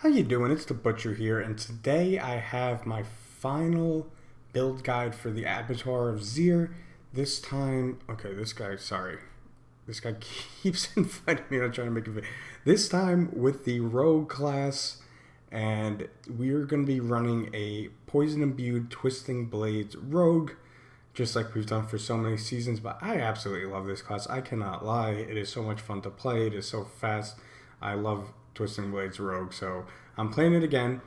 How you doing? It's the Butcher here, and today I have my final build guide for the Abattior of Zir. This time, okay, this guy keeps inviting me. I'm trying to make a video. This time with the Rogue class, and we're going to be running a poison-imbued Twisting Blades Rogue, just like we've done for so many seasons. But I absolutely love this class. I cannot lie. It is so much fun to play. It is so fast. I love Twisting Blades Rogue, so I'm playing it again,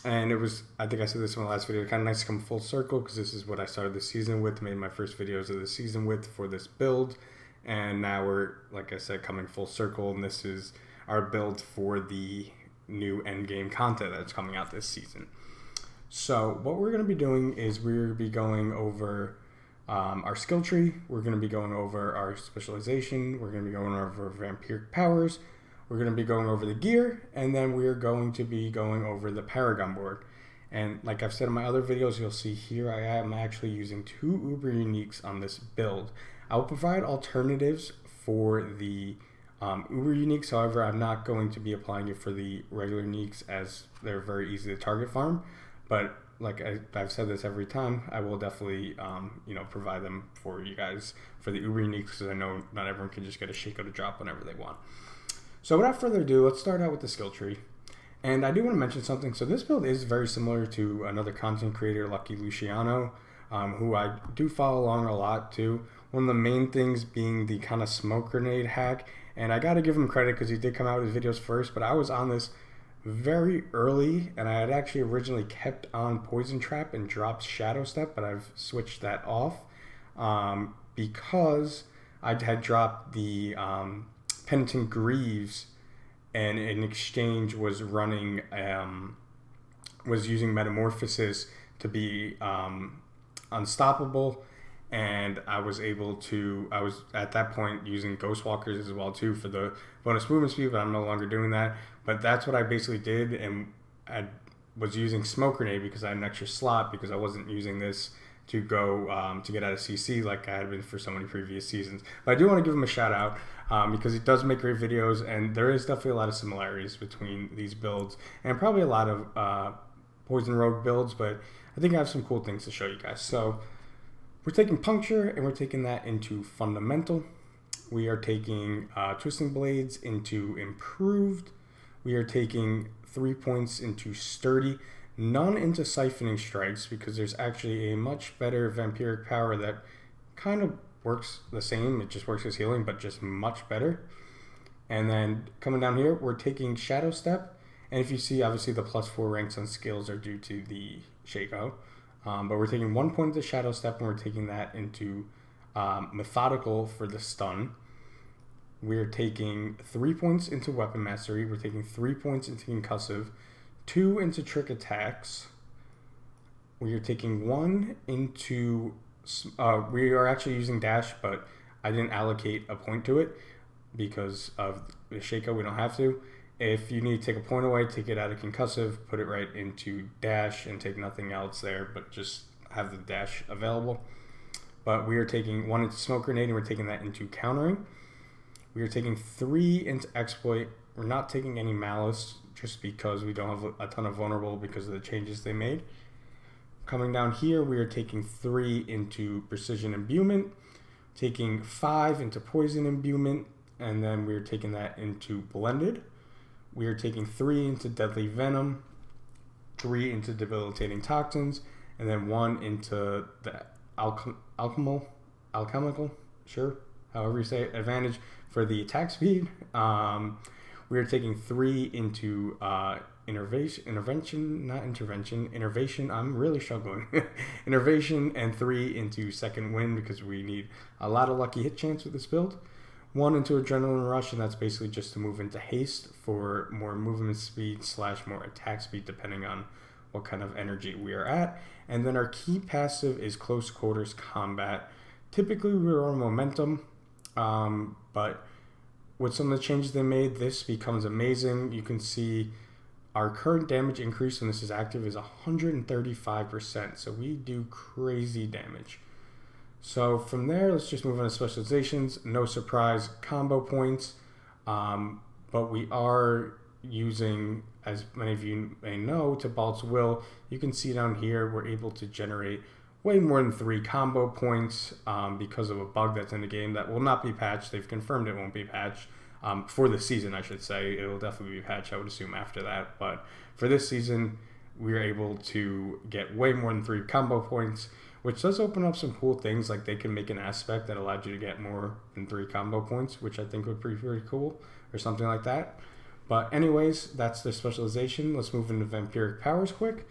and it was, I think I said this in my last video, kind of nice to come full circle, because this is what I started the season with, made my first videos of the season with for this build, and now we're, like I said, coming full circle, and this is our build for the new endgame content that's coming out this season. So what we're going to be doing is we're going to be going over our skill tree, we're going to be going over our specialization, we're going to be going over vampiric powers, we're going to be going over the gear, and then we're going to be going over the Paragon board. And like I've said in my other videos, you'll see here I am actually using 2 Uber Uniques on this build. I will provide alternatives for the Uber Uniques, however, I'm not going to be applying it for the regular Uniques as they're very easy to target farm. But like I've said this every time, I will definitely provide them for you guys for the Uber Uniques, because I know not everyone can just get a Shaco to drop whenever they want. So without further ado, let's start out with the skill tree. And I do want to mention something. So this build is very similar to another content creator, Lucky Luciano, who I do follow along a lot too. One of the main things being the kind of smoke grenade hack. And I got to give him credit because he did come out with his videos first, but I was on this very early, and I had actually originally kept on Poison Trap and dropped Shadow Step, but I've switched that off because I had dropped the Penitent Greaves, and in exchange was running was using Metamorphosis to be unstoppable, and I was at that point using Ghostwalkers as well too for the bonus movement speed, but I'm no longer doing that. But that's what I basically did, and I was using Smoke Grenade because I had an extra slot, because I wasn't using this to go to get out of CC like I had been for so many previous seasons. But I do want to give him a shout out because he does make great videos, and there is definitely a lot of similarities between these builds, and probably a lot of Poison Rogue builds, but I think I have some cool things to show you guys. So we're taking Puncture, and we're taking that into Fundamental. We are taking Twisting Blades into Improved. We are taking 3 points into Sturdy. None into Siphoning Strikes, because there's actually a much better vampiric power that kind of works the same. It just works as healing, but just much better. And then coming down here, we're taking Shadow Step. And if you see, obviously the +4 ranks on skills are due to the Shaco. But we're taking 1 point into Shadow Step, and we're taking that into Methodical for the stun. We're taking 3 points into Weapon Mastery. We're taking 3 points into Concussive, 2 into Trick Attacks. We are taking 1 into... we are actually using Dash, but I didn't allocate a point to it because of the Shaco. We don't have to. If you need to take a point away, take it out of Concussive, put it right into Dash, and take nothing else there, but just have the Dash available. But we are taking 1 into Smoke Grenade, and we're taking that into Countering. We are taking 3 into Exploit. We're not taking any Malice, just because we don't have a ton of Vulnerable because of the changes they made. Coming down here, we are taking 3 into Precision Imbuement, taking 5 into Poison Imbuement, and then we are taking that into Blended. We are taking 3 into Deadly Venom, 3 into Debilitating Toxins, and then 1 into the Alchemical, sure, however you say it, Advantage for the attack speed. We are taking 3 into Innervation, I'm really struggling. Innervation, and 3 into Second Wind, because we need a lot of lucky hit chance with this build. 1 into Adrenaline Rush, and that's basically just to move into Haste for more movement speed / more attack speed, depending on what kind of energy we are at. And then our key passive is Close Quarters Combat. Typically we're on Momentum, but with some of the changes they made, this becomes amazing. You can see our current damage increase when this is active is 135%, so we do crazy damage. So from there, let's just move on to specializations. No surprise, combo points, but we are using as many of you may know, to Balt's Will, you can see down here we're able to generate way more than 3 combo points because of a bug that's in the game that will not be patched. They've confirmed it won't be patched for the season, I should say. It will definitely be patched, I would assume, after that. But for this season, we're able to get way more than 3 combo points, which does open up some cool things. Like they can make an aspect that allows you to get more than 3 combo points, which I think would be pretty cool, or something like that. But anyways, that's their specialization. Let's move into vampiric powers quick.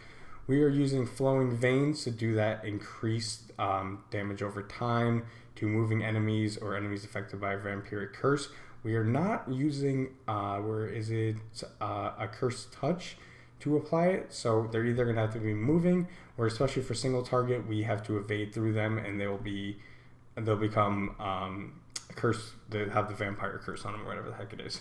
We are using Flowing Veins to do that increased damage over time to moving enemies or enemies affected by a vampiric curse. We are not using, a Cursed Touch to apply it. So they're either going to have to be moving, or especially for single target, we have to evade through them, and they'll become cursed. They have the vampire curse on them, or whatever the heck it is.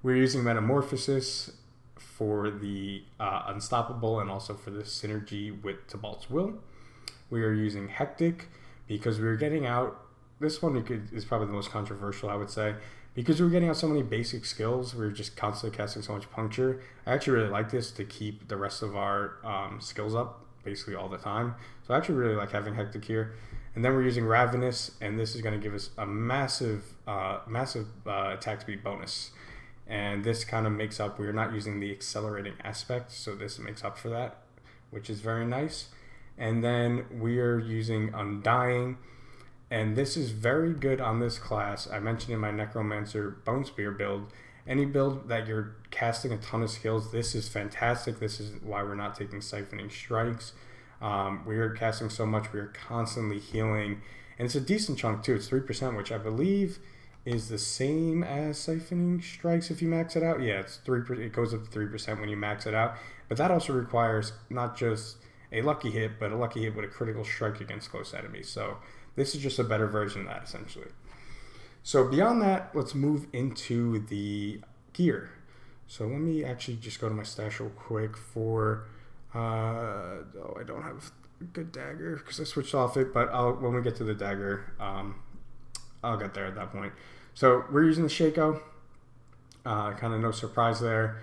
We're using Metamorphosis for the Unstoppable and also for the synergy with Tibalt's Will. We are using Hectic because we were getting out, this one is probably the most controversial, I would say, because we were getting out so many basic skills. We were just constantly casting so much puncture. I actually really like this to keep the rest of our skills up basically all the time. So I actually really like having Hectic here. And then we're using Ravenous, and this is going to give us a massive attack speed bonus. And this kind of makes up, we're not using the accelerating aspect, so this makes up for that, which is very nice. And then we are using Undying, and this is very good on this class. I mentioned in my Necromancer Bone Spear build, any build that you're casting a ton of skills, this is fantastic. This is why we're not taking Siphoning Strikes. We are casting so much, we are constantly healing, and it's a decent chunk too. It's 3%, which I believe is the same as Siphoning Strikes if you max it out. Yeah, it's 3%. It goes up to 3% when you max it out. But that also requires not just a lucky hit, but a lucky hit with a critical strike against close enemies. So this is just a better version of that, essentially. So beyond that, let's move into the gear. So let me actually just go to my stash real quick for... I don't have a good dagger because I switched off it, but when we get to the dagger, I'll get there at that point. So we're using the Shaco. Kind of no surprise there.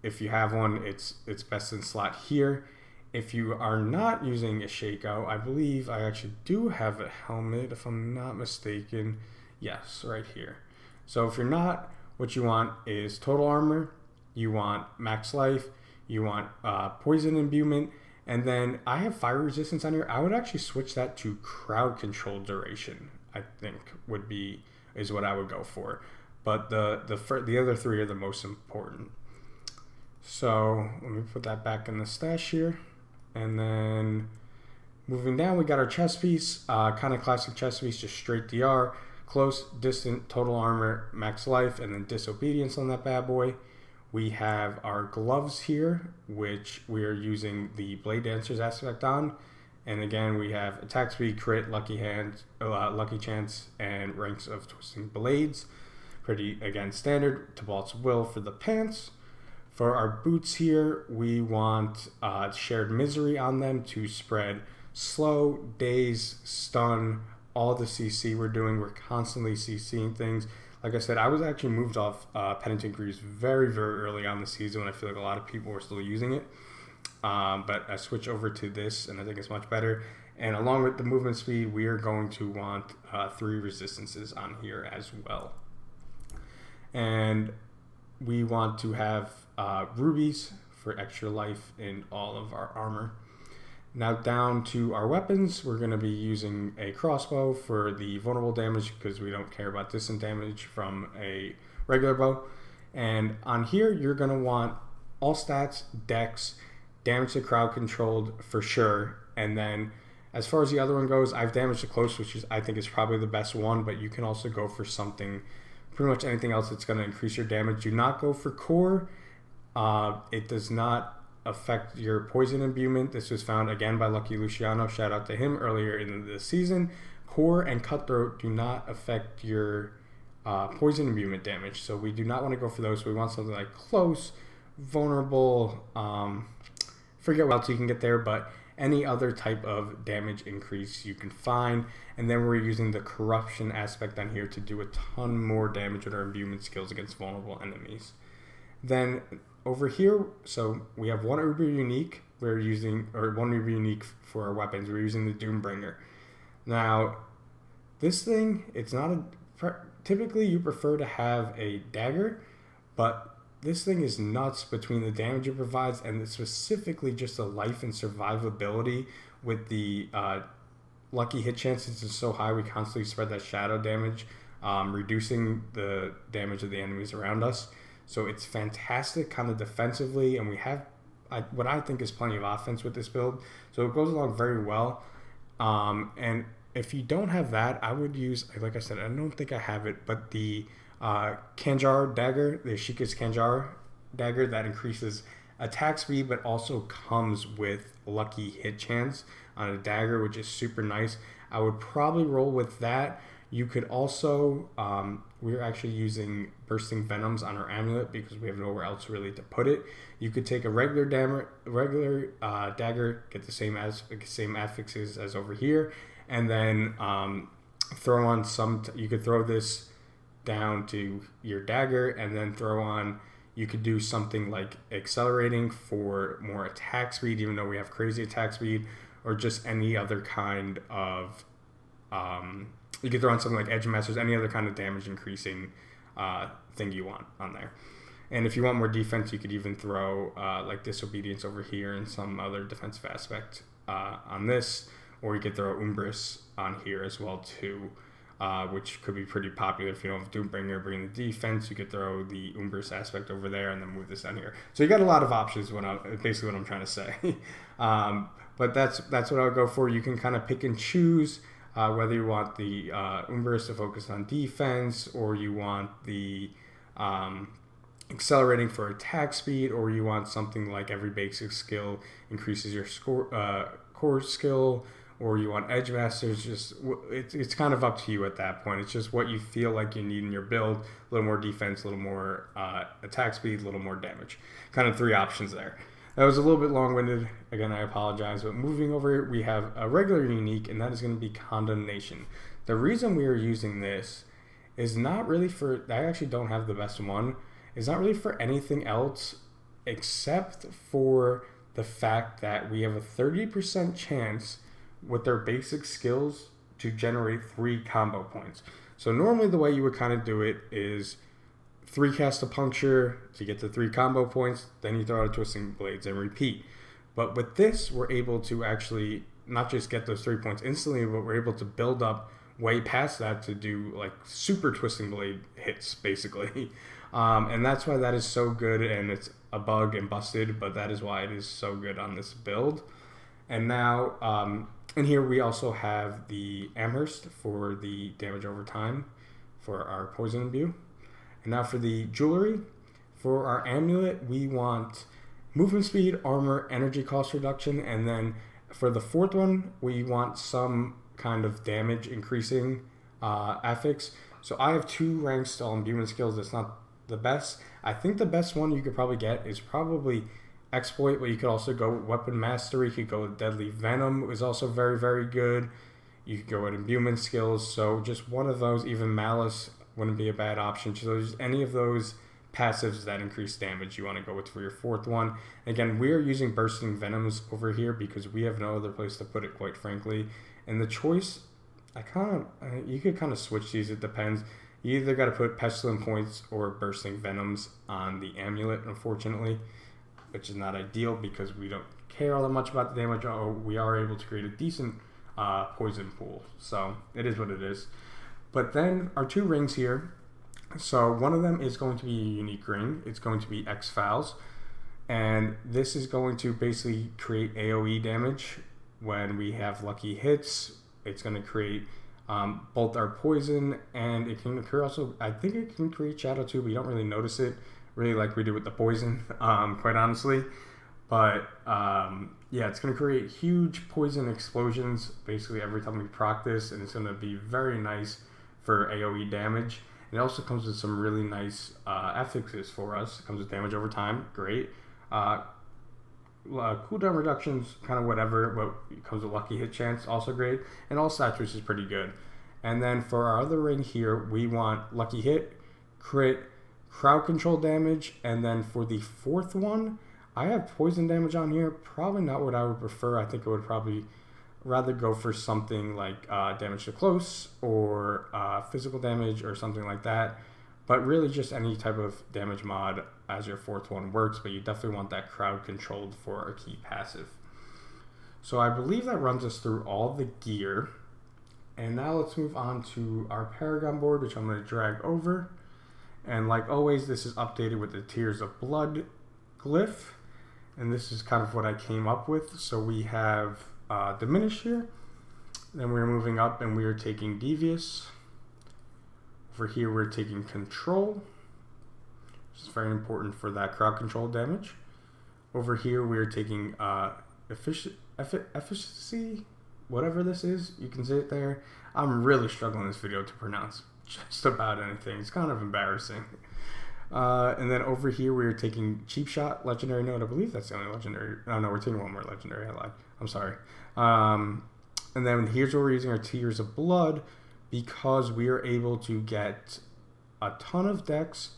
If you have one, it's best in slot here. If you are not using a Shaco, I believe I actually do have a helmet, if I'm not mistaken. Yes, right here. So if you're not, what you want is total armor, you want max life, you want poison imbuement, and then I have fire resistance on here. I would actually switch that to crowd control duration, I think is what I would go for. But the other 3 are the most important. So let me put that back in the stash here. And then moving down, we got our chest piece, kind of classic chest piece, just straight DR, close, distant, total armor, max life, and then disobedience on that bad boy. We have our gloves here, which we are using the Blade Dancer's aspect on. And again, we have attack speed, crit, lucky hand, lucky chance, and ranks of twisting blades. Pretty, again, standard. Tibalt's Will for the pants. For our boots here, we want shared misery on them to spread slow, daze, stun, all the CC we're doing. We're constantly CCing things. Like I said, I was actually moved off Penitent Greaves very, very early on the season when I feel like a lot of people were still using it. But I switched over to this, and I think it's much better. And along with the movement speed, we are going to want 3 resistances on here as well. And we want to have rubies for extra life in all of our armor. Now down to our weapons, we're going to be using a crossbow for the vulnerable damage because we don't care about distant damage from a regular bow. And on here, you're going to want all stats, dex, damage to crowd controlled for sure. And then as far as the other one goes, I've damage to close, which is I think is probably the best one, but you can also go for something, pretty much anything else that's going to increase your damage. Do not go for core. It does not affect your poison imbuement. This was found again by Lucky Luciano. Shout out to him earlier in the season. Core and Cutthroat do not affect your poison imbuement damage, so we do not want to go for those. We want something like close, vulnerable, forget what else you can get there, but any other type of damage increase you can find. And then we're using the corruption aspect on here to do a ton more damage with our imbuement skills against vulnerable enemies. Then over here, so we have one uber unique. We're using, or one uber unique for our weapons. We're using the Doombringer. Now, this thing, it's not a. Typically, you prefer to have a dagger, but this thing is nuts between the damage it provides and specifically just the life and survivability with the lucky hit chances is so high. We constantly spread that shadow damage, reducing the damage of the enemies around us. So it's fantastic kind of defensively, and we have what I think is plenty of offense with this build. So it goes along very well. And if you don't have that, I would use, like I said, I don't think I have it, but the Kanjar dagger, the Ashika's Kanjar dagger that increases attack speed, but also comes with lucky hit chance on a dagger, which is super nice. I would probably roll with that. You could also, we're actually using Bursting Venoms on our amulet because we have nowhere else really to put it. You could take a regular dagger, get the same affixes as over here, and then throw on some. You could throw this down to your dagger, and then throw on. You could do something like accelerating for more attack speed, even though we have crazy attack speed, or just any other kind of. You could throw on something like Edge Masters, any other kind of damage increasing thing you want on there. And if you want more defense, you could even throw like Disobedience over here and some other defensive aspect on this. Or you could throw Umbris on here as well too, which could be pretty popular if you don't have Doombringer bringing the defense. You could throw the Umbris aspect over there and then move this down here. So you got a lot of options. Basically what I'm trying to say. But that's what I would go for. You can kind of pick and choose. Whether you want the Umbris to focus on defense, or you want the accelerating for attack speed, or you want something like every basic skill increases your core skill, or you want Edge Masters. Just it's kind of up to you at that point. It's just what you feel like you need in your build. A little more defense, a little more attack speed, a little more damage. Kind of three options there. That was a little bit long-winded. Again, I apologize. But moving over, we have a regular unique, and that is going to be Condemnation. The reason we are using this is not really for... I actually don't have the best one. It's not really for anything else except for the fact that we have a 30% chance with their basic skills to generate 3 combo points. So normally the way you would kind of do it is... 3 cast a puncture to get to 3 combo points, then you throw out Twisting Blades and repeat. But with this, we're able to actually not just get those 3 points instantly, but we're able to build up way past that to do like super Twisting Blade hits, basically. And that's why that is so good, and it's a bug and busted, but that is why it is so good on this build. And now, in here we also have the Amherst for the damage over time for our Poison Imbue. And now for the jewelry, for our amulet, we want movement speed, armor, energy cost reduction, and then for the 4th one, we want some kind of damage increasing affix. So I have 2 ranks to all imbuement skills. That's not the best. I think the best one you could probably get is probably Exploit, but you could also go with Weapon Mastery. You could go with Deadly Venom, is also very, very good. You could go with imbuement skills. So just one of those, even Malice wouldn't be a bad option. So just any of those passives that increase damage you want to go with for your 4th one. Again, we are using Bursting Venoms over here because we have no other place to put it, quite frankly. And the choice, you could kind of switch these, it depends. You either got to put Pestilent Points or Bursting Venoms on the amulet, unfortunately, which is not ideal because we don't care all that much about the damage. We are able to create a decent poison pool. So it is what it is. But then our 2 rings here, so one of them is going to be a unique ring. It's going to be X-Files. And this is going to basically create AoE damage when we have lucky hits. It's going to create both our poison, and it can occur also, I think it can create shadow too, but you don't really notice it, really like we do with the poison, quite honestly. But yeah, it's going to create huge poison explosions basically every time we proc this, and it's going to be very nice for AoE damage. It also comes with some really nice affixes for us. It comes with damage over time, great. Cooldown reductions, kind of whatever, but it comes with lucky hit chance, also great. And all stats, which is pretty good. And then for our other ring here, we want lucky hit, crit, crowd control damage, and then for the fourth one, I have poison damage on here. Probably not what I would prefer. I think I would probably rather go for something like damage to close or physical damage or something like that. But really just any type of damage mod as your fourth one works, but you definitely want that crowd controlled for a key passive. So I believe that runs us through all the gear. And now let's move on to our Paragon board, which I'm going to drag over. And like always, this is updated with the Tears of Blood glyph. And this is kind of what I came up with. So we have Diminish here. Then we're moving up and we are taking Devious. Over here we're taking Control, which is very important for that crowd control damage. Over here we're taking Efficiency, whatever this is, you can see it there. I'm really struggling in this video to pronounce just about anything. It's kind of embarrassing. And then over here we're taking Cheap Shot, Legendary Node. I believe that's the only Legendary. Oh no, we're taking one more Legendary. I lied. I'm sorry. And then here's where we're using our Tears of Blood, because we are able to get a ton of dex,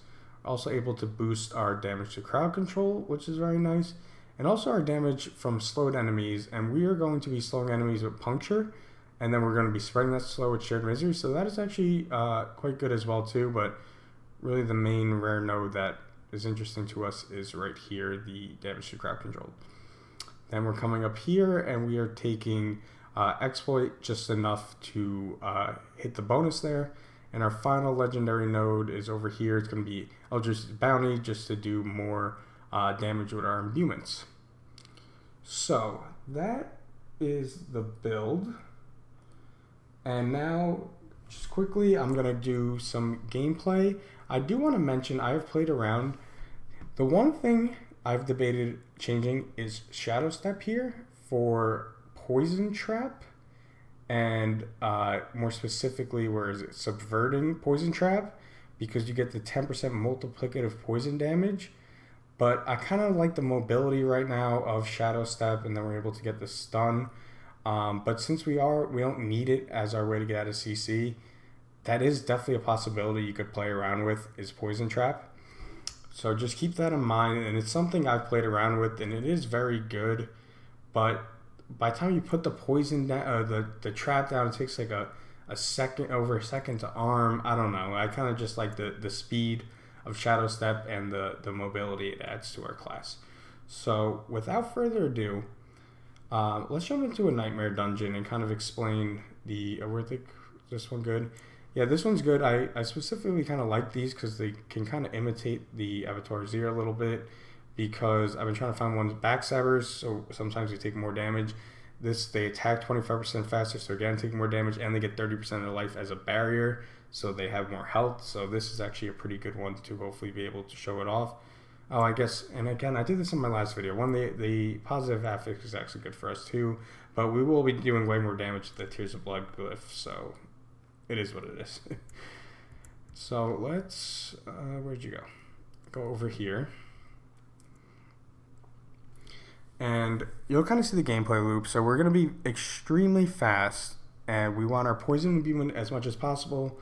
also able to boost our damage to crowd control, which is very nice, and also our damage from slowed enemies. And we are going to be slowing enemies with Puncture, and then we're going to be spreading that slow with Shared Misery, so that is actually quite good as well too. But really the main rare node that is interesting to us is right here, the damage to crowd control. Then we're coming up here and we are taking Exploit, just enough to hit the bonus there. And our final legendary node is over here. It's going to be Eldritch Bounty, just to do more damage with our imbuements. So that is the build. And now, just quickly, I'm going to do some gameplay. I do want to mention I have played around. The one thing I've debated changing is Shadow Step here for Poison Trap, and more specifically, where is it? Subverting Poison Trap, because you get the 10% multiplicative poison damage. But I kind of like the mobility right now of Shadow Step, and then we're able to get the stun. But since we don't need it as our way to get out of CC, that is definitely a possibility you could play around with, is Poison Trap. So just keep that in mind, and it's something I've played around with, and it is very good. But by the time you put the poison down, the trap down, it takes like a second to arm. I don't know. I kind of just like the speed of Shadow Step and the mobility it adds to our class. So without further ado, let's jump into a Nightmare Dungeon and kind of explain the. This one good? Yeah, this one's good. I specifically kind of like these because they can kind of imitate the Abattior of Zir a little bit, because I've been trying to find ones backstabbers, so sometimes they take more damage. They attack 25% faster, so again, taking more damage, and they get 30% of their life as a barrier, so they have more health. So this is actually a pretty good one to hopefully be able to show it off. Oh, I guess, and again, I did this in my last video. The positive affix is actually good for us too, but we will be doing way more damage to the Tears of Blood glyph, so it is what it is. So let's, where'd you go? Go over here. And you'll kind of see the gameplay loop. So we're going to be extremely fast, and we want our poison imbuement as much as possible,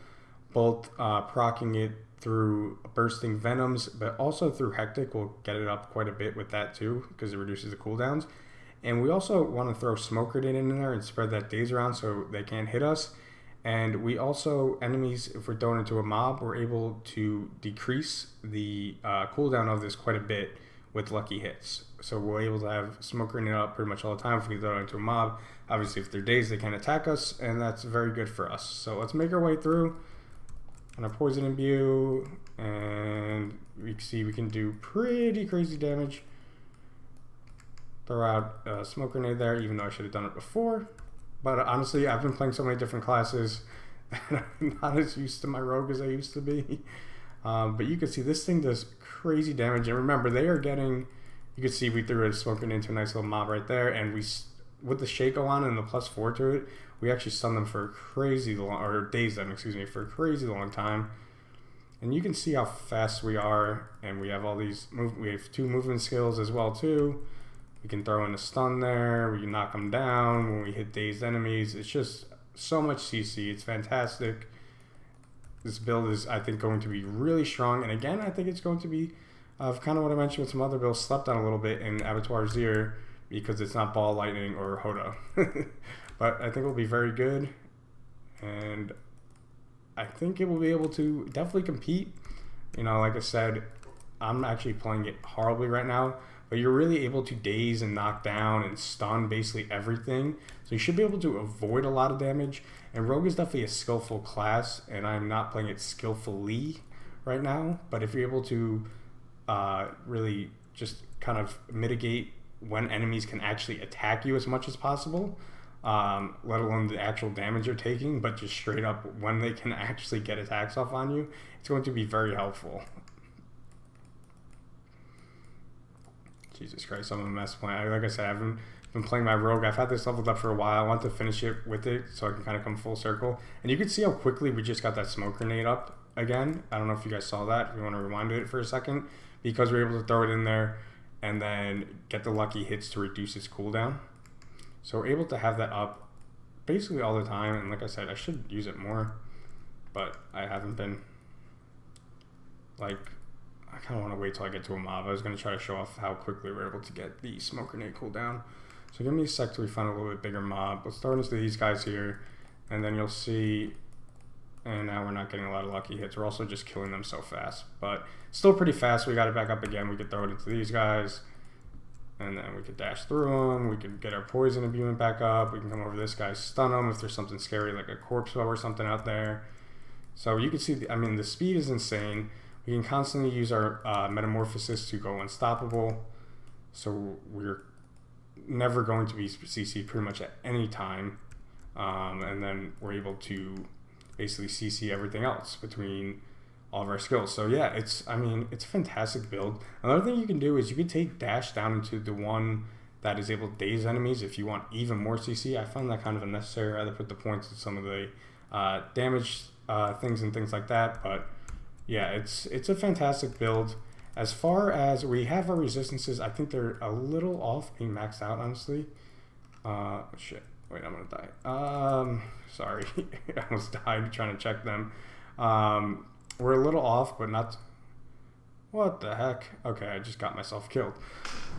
both proccing it through bursting venoms, but also through hectic. We'll get it up quite a bit with that too, because it reduces the cooldowns. And we also want to throw Smoke Grenade in there and spread that daze around so they can't hit us. And we also, enemies, if we're thrown into a mob, we're able to decrease the cooldown of this quite a bit with lucky hits. So we're able to have Smoke Grenade up pretty much all the time if we throw it into a mob. Obviously, if they're dazed, they can't attack us, and that's very good for us. So let's make our way through on our Poison Imbue, and we can see we can do pretty crazy damage. Throw out a Smoke Grenade there, even though I should have done it before. But honestly, I've been playing so many different classes that I'm not as used to my rogue as I used to be. But you can see this thing does crazy damage. And remember, they are getting, you can see we threw a Smoke Grenade into a nice little mob right there. And we, with the Shaco on and the +4 to it, we actually stunned them for a crazy long, or dazed them, excuse me, for a crazy long time. And you can see how fast we are. And we have all these, we have 2 movement skills as well too. We can throw in a stun there. We can knock them down when we hit dazed enemies. It's just so much CC. It's fantastic. This build is, I think, going to be really strong. And again, I think it's going to be kind of what I mentioned with some other builds, slept on a little bit in Abattior of Zir because it's not Ball Lightning or Hoda. But I think it will be very good. And I think it will be able to definitely compete. You know, like I said, I'm actually playing it horribly right now. But you're really able to daze and knock down and stun basically everything. So you should be able to avoid a lot of damage. And Rogue is definitely a skillful class, and I'm not playing it skillfully right now. But if you're able to really just kind of mitigate when enemies can actually attack you as much as possible, let alone the actual damage you're taking, but just straight up when they can actually get attacks off on you, it's going to be very helpful. Jesus Christ, I'm a mess playing. Like I said, I haven't been playing my Rogue. I've had this leveled up for a while. I want to finish it with it so I can kind of come full circle. And you can see how quickly we just got that smoke grenade up again. I don't know if you guys saw that. If you want to rewind it for a second. Because we're able to throw it in there and then get the lucky hits to reduce its cooldown. So we're able to have that up basically all the time. And like I said, I should use it more. But I haven't been. Like, I kind of want to wait till I get to a mob. I was going to try to show off how quickly we're able to get the smoke grenade cooldown. So give me a sec till we find a little bit bigger mob. Let's throw into these guys here. And then you'll see. And now we're not getting a lot of lucky hits. We're also just killing them so fast. But still pretty fast. We got it back up again. We could throw it into these guys. And then we could dash through them. We could get our poison imbuement back up. We can come over this guy, stun him if there's something scary like a corpse bow or something out there. So you can see, the speed is insane. We can constantly use our metamorphosis to go unstoppable. So we're never going to be CC pretty much at any time. And then we're able to basically CC everything else between all of our skills. So yeah, it's a fantastic build. Another thing you can do is you can take dash down into the one that is able to daze enemies if you want even more CC. I find that kind of unnecessary. I'd rather put the points in some of the damage things and things like that. But yeah, it's a fantastic build. As far as we have our resistances, I think they're a little off being maxed out, honestly. Shit. Wait, I'm gonna die. Sorry. I almost died trying to check them. We're a little off, but not... What the heck? Okay, I just got myself killed.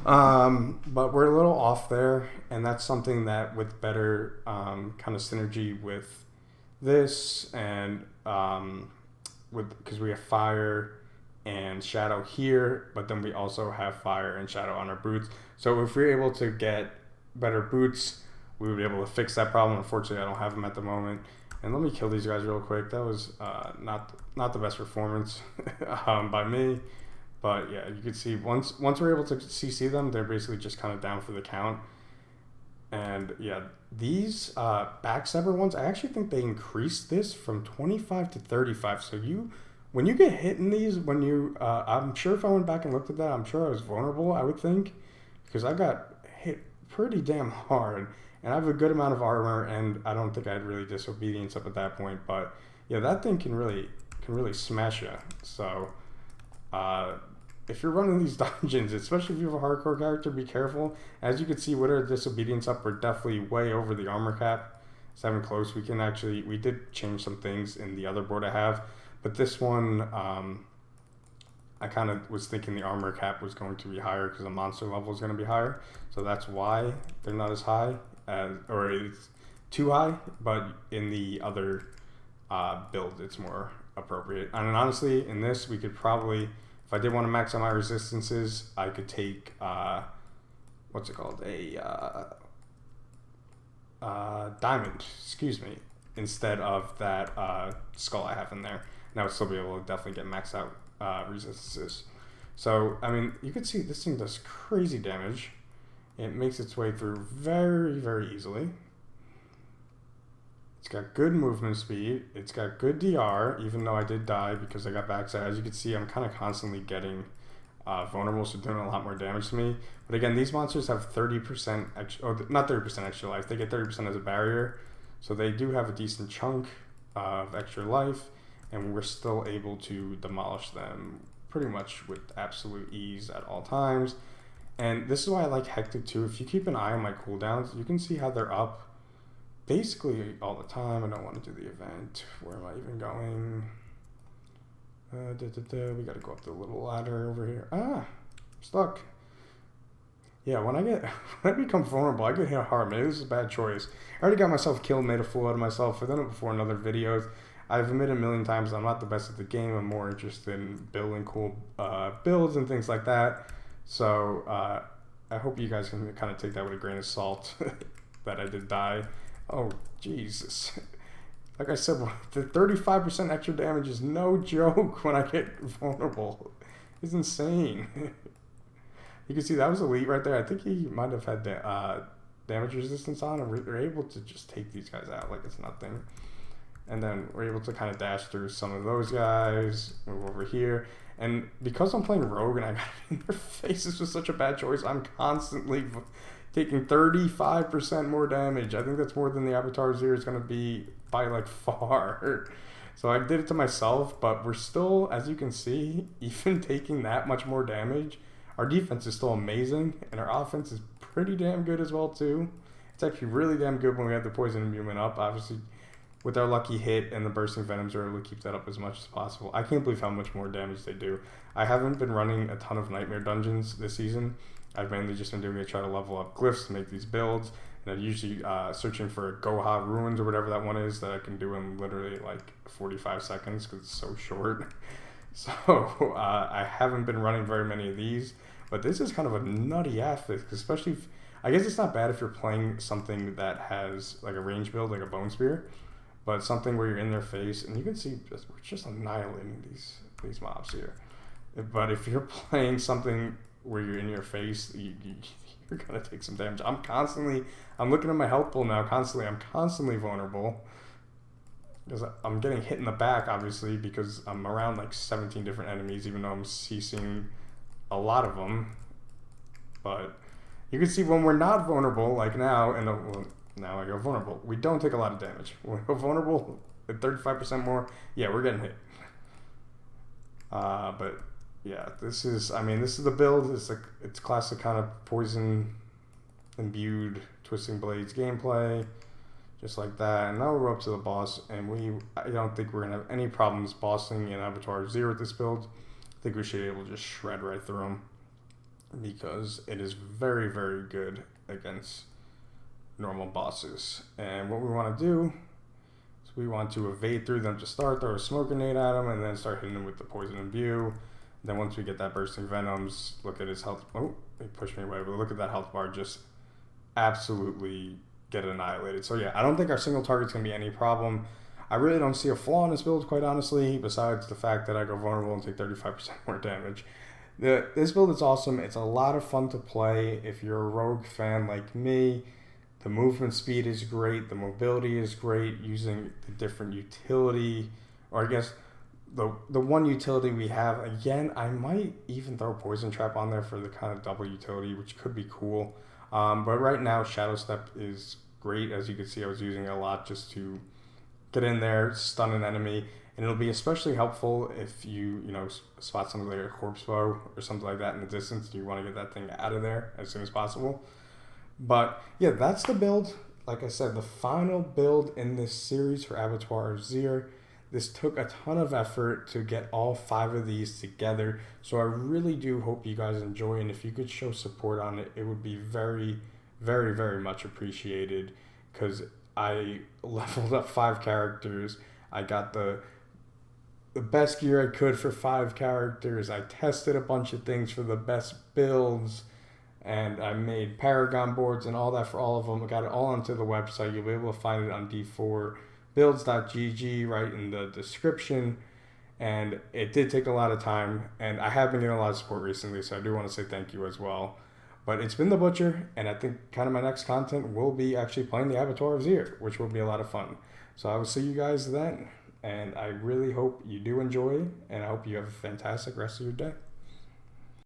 But we're a little off there, and that's something that with better kind of synergy with this, and because we have fire and shadow here, but then we also have fire and shadow on our boots. So if we're able to get better boots, we would be able to fix that problem. Unfortunately, I don't have them at the moment. And let me kill these guys real quick. That was not the best performance by me. But yeah, you can see once we're able to CC them, they're basically just kind of down for the count. And yeah, these backstabber ones, I actually think they increased this from 25 to 35. So when you get hit in these, I'm sure if I went back and looked at that, I'm sure I was vulnerable, I would think. Because I got hit pretty damn hard. And I have a good amount of armor, and I don't think I had really disobedience up at that point. But yeah, that thing can really smash you. So if you're running these dungeons, especially if you have a hardcore character, be careful. As you can see, with our disobedience up, we're definitely way over the armor cap. 7 close. We did change some things in the other board I have, but this one, I kind of was thinking the armor cap was going to be higher because the monster level is going to be higher. So that's why they're not as high. Or it's too high, but in the other build it's more appropriate. And honestly, in this we could probably, if I did want to max out my resistances, I could take what's it called, a diamond, excuse me, instead of that skull I have in there, and I would still be able to definitely get maxed out resistances. So you can see this thing does crazy damage. It makes its way through very, very easily. It's got good movement speed. It's got good DR, even though I did die because I got backside. As you can see, I'm kind of constantly getting vulnerable, so doing a lot more damage to me. But again, these monsters have 30% extra, or not 30% extra life. They get 30% as a barrier. So they do have a decent chunk of extra life, and we're still able to demolish them pretty much with absolute ease at all times. And this is why I like Hectic too. If you keep an eye on my cooldowns, you can see how they're up basically all the time. I don't want to do the event. Where am I even going? We gotta go up the little ladder over here. Stuck. Yeah, when I become vulnerable, I get hit hard. Maybe this is a bad choice. I already got myself killed, made a fool out of myself. I've done it before in other videos. I've admitted a million times I'm not the best at the game. I'm more interested in building cool builds and things like that. So I hope you guys can kind of take that with a grain of salt that I did die. Oh, Jesus. Like I said, the 35% extra damage is no joke when I get vulnerable. It's insane. You can see that was elite right there. I think he might have had damage resistance on, and we're able to just take these guys out like it's nothing. And then we're able to kind of dash through some of those guys, move over here. And because I'm playing Rogue and I got it in their face, this was such a bad choice. I'm constantly taking 35% more damage. I think that's more than the Abattior of Zir is going to be by like far. So I did it to myself, but we're still, as you can see, even taking that much more damage, our defense is still amazing, and our offense is pretty damn good as well too. It's actually really damn good when we have the poison imbuement up. Obviously, with our lucky hit and the bursting venoms, we're able to keep that up as much as possible. I can't believe how much more damage they do. I haven't been running a ton of nightmare dungeons this season. I've mainly just been doing it to try to level up glyphs to make these builds. And I'm usually searching for Goha runes or whatever that one is that I can do in literally like 45 seconds because it's so short. So I haven't been running very many of these. But this is kind of a nutty athlete, especially if, I guess it's not bad if you're playing something that has like a range build, like a bone spear. But something where you're in their face, and you can see we're just annihilating these mobs here. But if you're playing something where you're in your face, you're gonna take some damage. I'm looking at my health pool now. I'm constantly vulnerable because I'm getting hit in the back, obviously, because I'm around like 17 different enemies, even though I'm CCing a lot of them. But you can see when we're not vulnerable, like now, now I go vulnerable. We don't take a lot of damage. When we go vulnerable at 35% more, yeah, we're getting hit. But yeah, this is the build. It's classic kind of poison imbued Twisting Blades gameplay, just like that. And now we're up to the boss, and I don't think we're gonna have any problems bossing in Abattior of Zir with this build. I think we should be able to just shred right through them because it is very, very good against normal bosses. And what we want to do is we want to evade through them to start, throw a smoke grenade at them, and then start hitting them with the poison imbue. Then once we get that bursting venoms, look at his health. Oh, he pushed me away, but look at that health bar just absolutely get annihilated. So yeah, I don't think our single target's gonna be any problem. I really don't see a flaw in this build, quite honestly, besides the fact that I go vulnerable and take 35% more damage. This build is awesome. It's a lot of fun to play if you're a Rogue fan like me. The movement speed is great. The mobility is great using the different utility, or I guess the one utility we have. Again, I might even throw Poison Trap on there for the kind of double utility, which could be cool. But right now, Shadow Step is great. As you can see, I was using it a lot just to get in there, stun an enemy. And it'll be especially helpful if you spot something like a corpse bow or something like that in the distance. You want to get that thing out of there as soon as possible. But yeah, that's the build. Like I said, the final build in this series for Abattior of Zir. This took a ton of effort to get all 5 of these together. So I really do hope you guys enjoy. And if you could show support on it, it would be very, very, very much appreciated. Because I leveled up 5 characters. I got the best gear I could for 5 characters. I tested a bunch of things for the best builds, and I made Paragon boards and all that for all of them. I got it all onto the website. You'll be able to find it on d4builds.gg right in the description. And it did take a lot of time, and I have been getting a lot of support recently, so I do want to say thank you as well. But it's been The Butcher, and I think kind of my next content will be actually playing the Abattior of Zir, which will be a lot of fun. So I will see you guys then. And I really hope you do enjoy, and I hope you have a fantastic rest of your day.